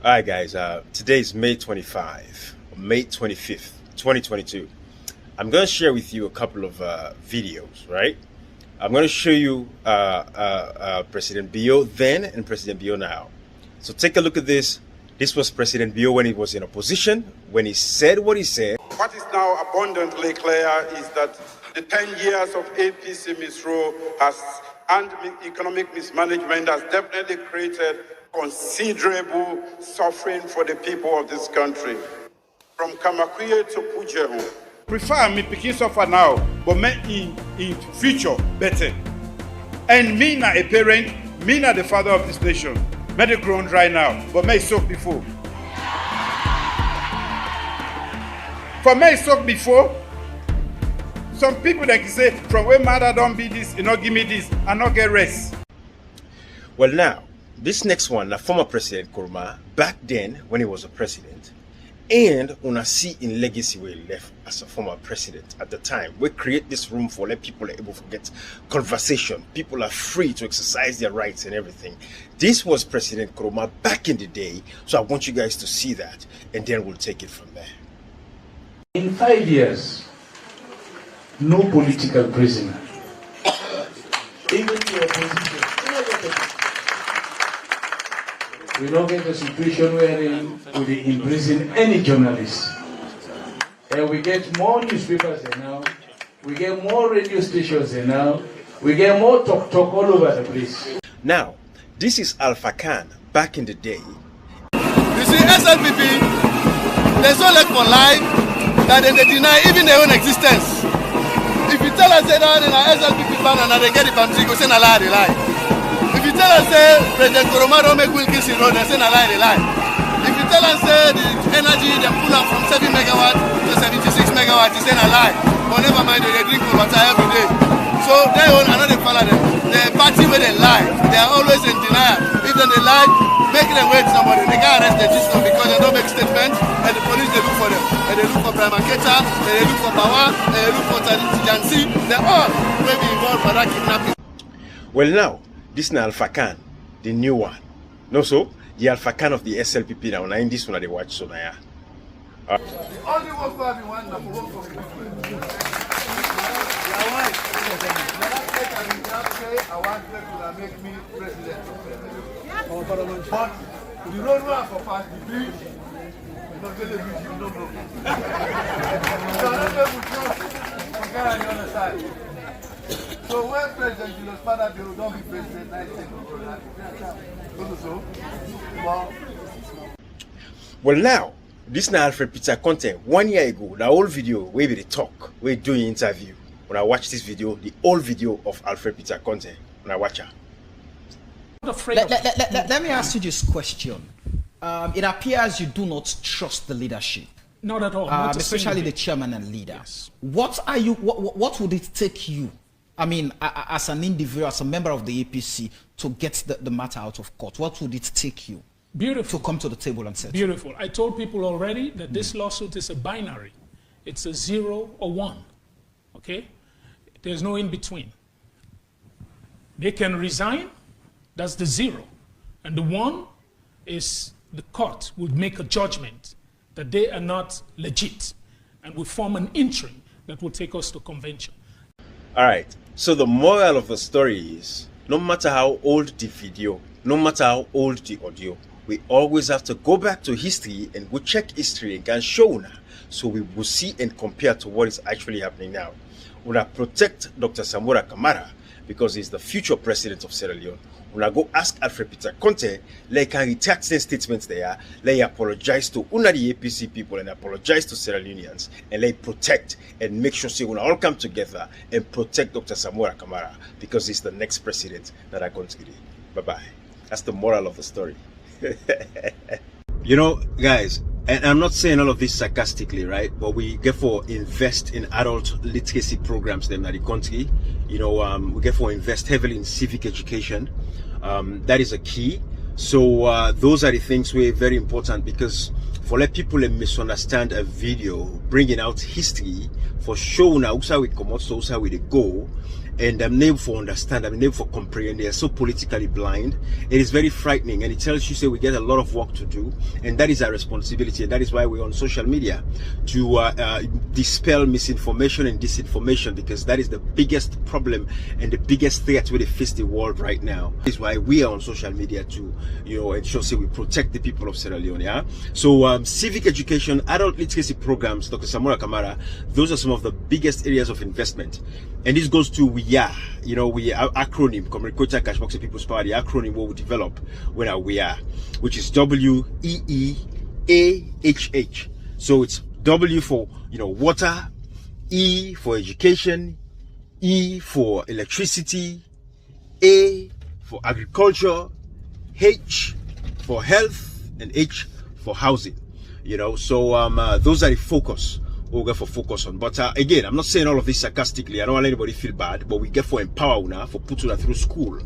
All right, guys. Today is May 25, May 25th, 2022. I'm going to share with you a couple of videos, right? I'm going to show you President Bio then and President Bio now. So take a look at this. This was President Bio when he was in opposition, when he said what he said. What is now abundantly clear is that the 10 years of APC misrule and economic mismanagement has definitely created considerable suffering for the people of this country. From Kamakwiye to Pujehu. Prefer me picking suffer now, but me in future better. And me na a parent, me na the father of this nation. Me the grown right now, but me soak before. For me soak before. Some people that can say, from where mother don't be this, you know, give me this, and not get rest. Well, now, this next one, the former President Nkrumah, back then when he was a president, and una see in legacy where he left as a former president at the time, we create this room for let people are able to get conversation. People are free to exercise their rights and everything. This was President Nkrumah back in the day, so I want you guys to see that, and then we'll take it from there. In 5 years, no political prisoner. Even the opposition. We don't get a situation where we imprison any journalist. And we get more newspapers than now. We get more radio stations than now. We get more talk all over the place. Now, this is Alpha Khan back in the day. You see, SLPP, there's no leg for lie that they deny even their own existence. If you tell us that in our SLPP banner, they get it from Chico, say a lie, they lie. If you tell us that President Nkrumah don't make Wilkinson road, they say a lie, they lie. If you tell us that the energy they pull up from 7 megawatts to 76 megawatts, they say a lie. But never mind, they drink water every day. So they own another follow them. The party where they lie, they are always in denial. If they lie, make them wait somebody. They can't arrest the system because they don't make statements, and the police they look for them. And they look for Prime Maketa, they look for Power, they look for Jansi. They all may be involved for that kidnapping. Well, now, this is Alpha Khan, the new one. No, so the Alpha Khan of the SLPP now. Now in this one, they watch so now. The only work for everyone that will work for people. I want to make me president. But the road work for fast the bridge. No television, no problem. So I'm going to understand. So when President Julius Father Bill don't be president, I think well, now, this is Alfred Peter Conteh. 1 year ago, the whole video where we talk, we're doing interview. When I watch this video, the old video of Alfred Peter Conteh, when I watch her. Let me ask you this question. It appears you do not trust the leadership. Not at all. Especially the chairman and leader. Yes. What would it take you, I mean, as an individual, as a member of the APC, to get the matter out of court? What would it take you to come to the table and settle? Beautiful. I told people already that this lawsuit is a binary. It's a 0 or 1. Okay? There's no in between. They can resign. That's the 0. And the 1 is the court will make a judgment that they are not legit and will form an interim that will take us to convention. All right. So the moral of the story is, no matter how old the video, no matter how old the audio, we always have to go back to history and we check history and can show now, so we will see and compare to what is actually happening now. We will protect Dr. Samura Kamara because he's the future president of Sierra Leone. When I go ask Alfred Peter Conteh, like can retract their statements there, they apologize to the APC people and apologize to Sierra Leoneans, and they protect and make sure we all come together and protect Dr. Samura Kamara because he's the next president that our country. Bye-bye. That's the moral of the story. You know, guys, and I'm not saying all of this sarcastically, right? But we get for invest in adult literacy programs in the country. You know, we get for invest heavily in civic education. That is a key. So those are the things were very important, because for let people misunderstand a video bringing out history for showing how we come out, so how we go, and I'm able to understand, I'm able to comprehend. They are so politically blind. It is very frightening, and it tells you, say, we get a lot of work to do, and that is our responsibility, and that is why we're on social media, to dispel misinformation and disinformation, because that is the biggest problem and the biggest threat where they face the world right now. That is why we are on social media to, ensure, say, we protect the people of Sierra Leone. Yeah. So civic education, adult literacy programs, Dr. Samura, Kamara, those are some of the biggest areas of investment. And this goes to we are acronym, Communicator Cashbox People's Power, the acronym what we develop when we are, which is WEEAHH. So it's W for water, E for education, E for electricity, A for agriculture, H for health, and H for housing. So those are the focus we'll get for focus on. But again, I'm not saying all of this sarcastically. I don't want anybody feel bad, but we get for empower now, for put una through school.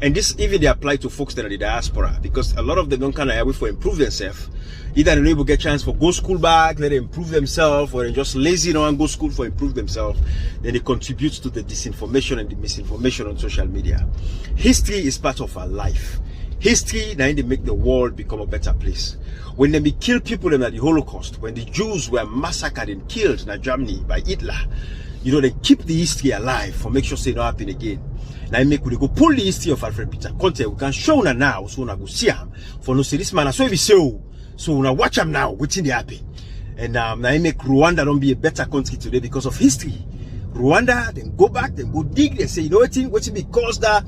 And this even they apply to folks that are in the diaspora, because a lot of them don't kind of have for improve themselves. Either they're able to get chance for go school back, let them improve themselves, or they're just lazy and go school for improve themselves. Then it contributes to the disinformation and the misinformation on social media. History is part of our life. History now they make the world become a better place. When they kill people in the Holocaust, when the Jews were massacred and killed in Germany by Hitler, they keep the history alive for make sure it don't happen again. Now we go pull the history of Alfred Peter Conteh. We can show now, so we go see him. For no say this man, so we say, so we watch him now, waiting the happen. And now make Rwanda don't be a better country today because of history. Rwanda, then go back, then go dig, they say, what's because that,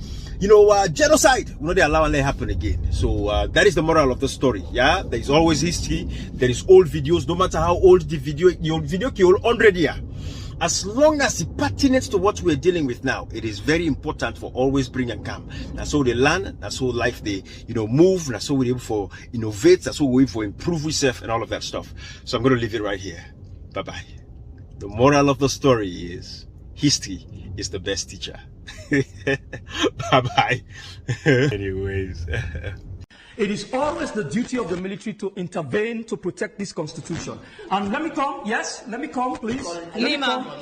genocide, they allow and let happen again. So that is the moral of the story. Yeah, there is always history, there is old videos, no matter how old the video ki old 100 years. As long as it's pertinent to what we're dealing with now, it is very important for always bring and come. That's how they learn, that's how life they move, that's how we're able for innovate, that's how we're able for improve ourselves and all of that stuff. So I'm going to leave it right here. Bye-bye. The moral of the story is history is the best teacher. Bye-bye. Anyways. It is always the duty of the military to intervene to protect this constitution. And let me come, yes, let me come, please. Lima.